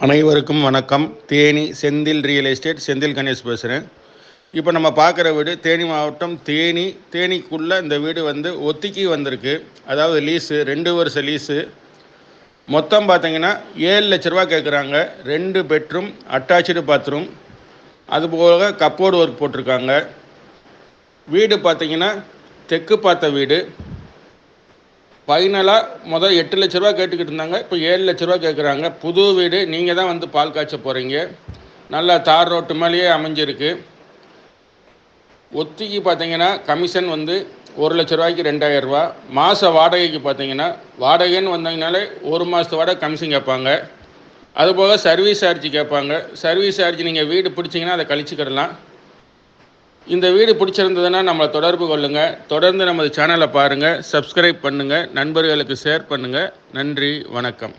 அனைவருக்கும் வணக்கம். Theni Senthil real estate Senthil Ganesh பேசுகிறேன். இப்போ நம்ம பார்க்குற வீடு தேனி மாவட்டம் தேனிக்குள்ளே இந்த வீடு ஒத்திக்கி வந்திருக்கு. அதாவது லீஸு 2 வருஷ லீஸு. மொத்தம் பார்த்தீங்கன்னா 7 லட்ச ரூபா கேட்குறாங்க. 2 பெட்ரூம், அட்டாச்சு பாத்ரூம், அதுபோக கப்போர்டு ஒர்க் போட்டிருக்காங்க. வீடு பார்த்தீங்கன்னா தெற்கு பார்த்த வீடு. ஃபைனலாக 8 லட்ச ரூபா கேட்டுக்கிட்டு இருந்தாங்க. இப்போ 7 லட்ச ரூபா கேட்குறாங்க. புது வீடு. நீங்கள் தான் பால் காய்ச்ச போகிறீங்க. நல்லா தார் ரோட்டு மேலேயே அமைஞ்சிருக்கு. ஒத்திக்கு பார்த்தீங்கன்னா கமிஷன் 1 லட்ச ரூபாய்க்கு 2000 ரூபா. மாத வாடகைக்கு பார்த்தீங்கன்னா வாடகைன்னு வந்தீங்கனாலே 1 மாதத்து வாடகை கமிஷன் கேட்பாங்க. அதுபோக சர்வீஸ் சார்ஜ் கேட்பாங்க. சர்வீஸ் சார்ஜ் நீங்கள் வீடு பிடிச்சிங்கன்னா அதை கழிச்சுக்கிடலாம். இந்த வீடு பிடிச்சிருந்ததுன்னா நம்மளை தொடர்பு கொள்ளுங்கள். தொடர்ந்து நமது சேனலை பாருங்கள், சப்ஸ்கிரைப் பண்ணுங்கள், நண்பர்களுக்கு ஷேர் பண்ணுங்கள். நன்றி, வணக்கம்.